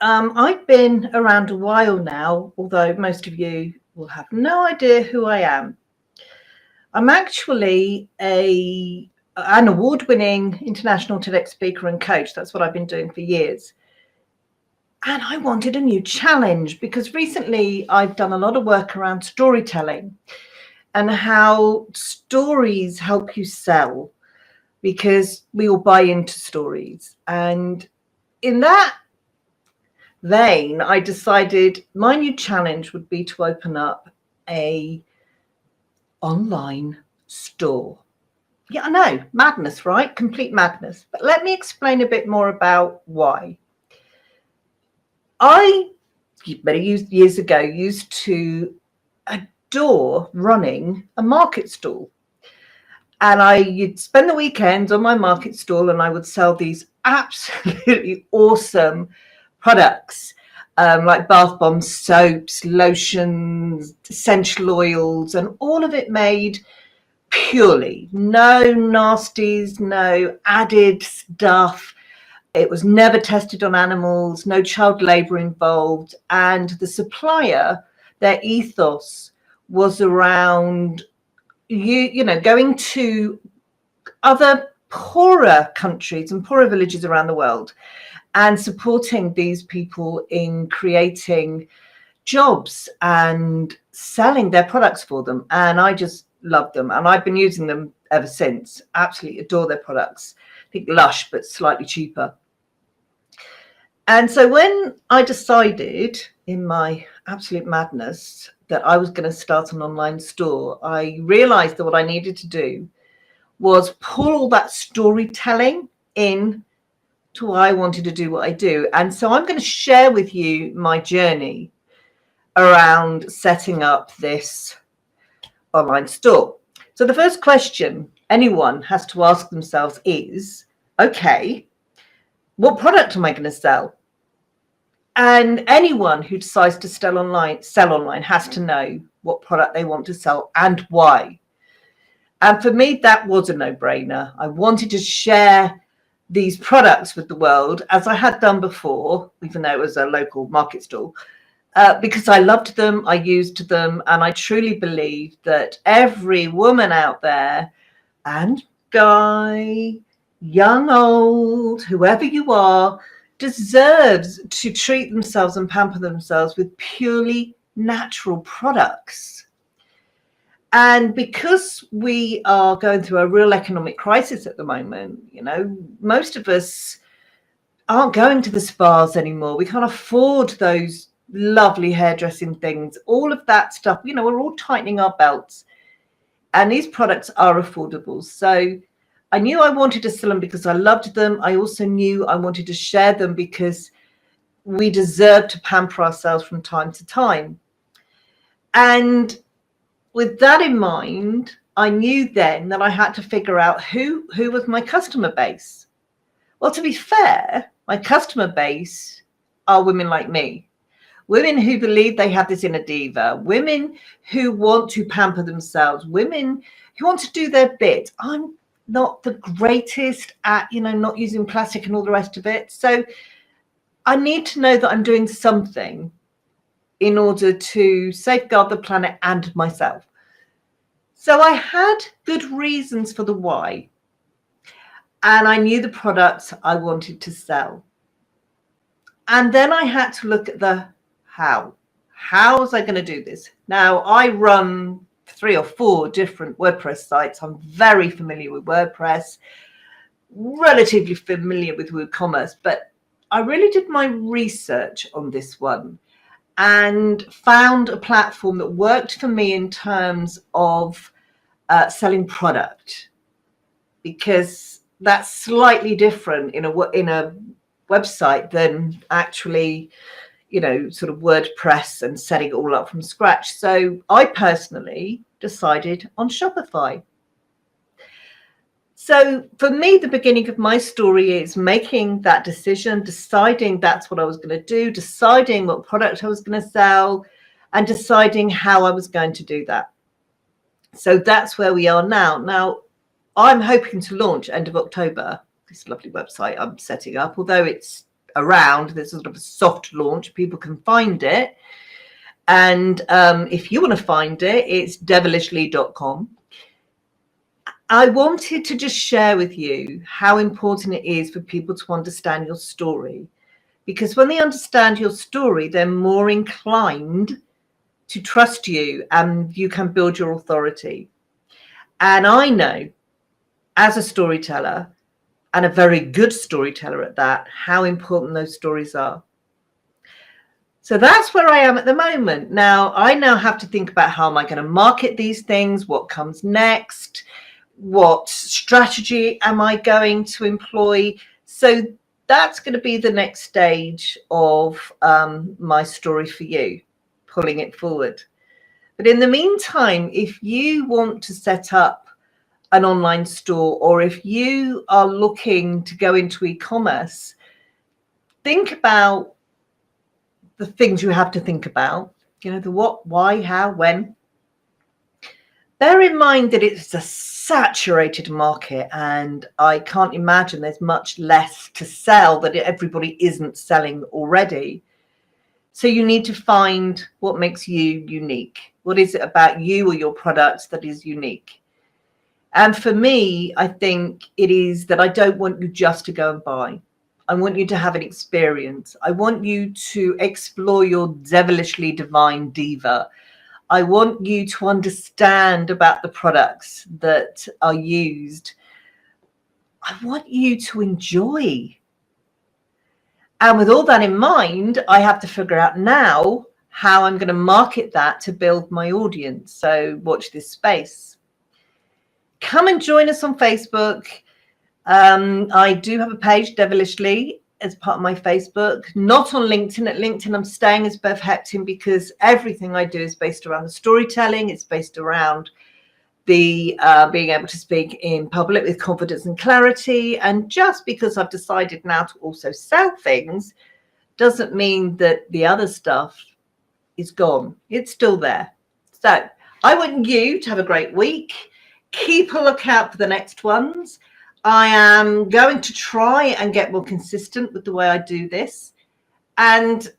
I've been around a while now, although most of you will have no idea who I am. I'm actually an award-winning international TEDx speaker and coach. That's what I've been doing for years. And I wanted a new challenge because recently I've done a lot of work around storytelling and how stories help you sell, because we all buy into stories. And in that vein, I decided my new challenge would be to open up a online store. Yeah, I know, madness, right? Complete madness. But let me explain a bit more about why. I, many years ago, used to adore running a market stall. And you'd spend the weekends on my market stall and I would sell these absolutely awesome products, like bath bombs, soaps, lotions, essential oils, and all of it made purely, no nasties, no added stuff. It was never tested on animals, no child labor involved. And the supplier, their ethos was around going to other poorer countries and poorer villages around the world and supporting these people in creating jobs and selling their products for them. And I just love them. And I've been using them ever since. Absolutely adore their products. I think Lush, but slightly cheaper. And so when I decided in my absolute madness that I was going to start an online store, I realized that what I needed to do was pull all that storytelling in to why I wanted to do what I do. And so I'm going to share with you my journey around setting up this online store. So the first question anyone has to ask themselves is, okay, what product am I going to sell? And anyone who decides to sell online has to know what product they want to sell and why. And for me, that was a no-brainer. I wanted to share these products with the world, as I had done before, even though it was a local market stall, because I loved them, I used them, and I truly believe that every woman out there, and guy, young, old, whoever you are, deserves to treat themselves and pamper themselves with purely natural products. And because we are going through a real economic crisis at the moment, most of us aren't going to the spas anymore. We can't afford those lovely hairdressing things, all of that stuff. We're all tightening our belts, and these products are affordable. So I knew I wanted to sell them because I loved them. I also knew I wanted to share them because we deserve to pamper ourselves from time to time. And with that in mind, I knew then that I had to figure out who was my customer base. Well, to be fair, my customer base are women like me, women who believe they have this inner diva, women who want to pamper themselves, women who want to do their bit. I'm not the greatest at, not using plastic and all the rest of it. So I need to know that I'm doing something in order to safeguard the planet and myself. So I had good reasons for the why. And I knew the products I wanted to sell. And then I had to look at the how. How was I going to do this? Now, I run 3 or 4 different WordPress sites. I'm very familiar with WordPress, relatively familiar with WooCommerce, but I really did my research on this one and found a platform that worked for me in terms of selling product, because that's slightly different in a website than actually, sort of WordPress and setting it all up from scratch. So I personally decided on Shopify. So for me, the beginning of my story is making that decision, deciding that's what I was going to do, deciding what product I was going to sell, and deciding how I was going to do that. So that's where we are now. Now, I'm hoping to launch end of October, this lovely website I'm setting up, although it's around. There's sort of a soft launch. People can find it. And if you want to find it, it's devilishly.com. I wanted to just share with you how important it is for people to understand your story. Because when they understand your story, they're more inclined to trust you, and you can build your authority. And I know, as a storyteller, and a very good storyteller at that, how important those stories are. So that's where I am at the moment. Now, I now have to think about how am I going to market these things, what comes next, what strategy am I going to employ. So that's going to be the next stage of my story for you, pulling it forward. But in the meantime, if you want to set up an online store, or if you are looking to go into e-commerce, think about the things you have to think about, the what, why, how, when. Bear in mind that it's a saturated market, and I can't imagine there's much less to sell that everybody isn't selling already. So you need to find what makes you unique. What is it about you or your products that is unique? And for me, I think it is that I don't want you just to go and buy. I want you to have an experience. I want you to explore your devilishly divine diva. I want you to understand about the products that are used. I want you to enjoy. And with all that in mind, I have to figure out now how I'm going to market that to build my audience. So watch this space. Come and join us on Facebook. I do have a page, Devilishly, as part of my Facebook, not on LinkedIn. At LinkedIn, I'm staying as Bev Hepton because everything I do is based around the storytelling. It's based around the being able to speak in public with confidence and clarity. And just because I've decided now to also sell things doesn't mean that the other stuff is gone. It's still there. So I want you to have a great week. Keep a lookout for the next ones. I am going to try and get more consistent with the way I do this. And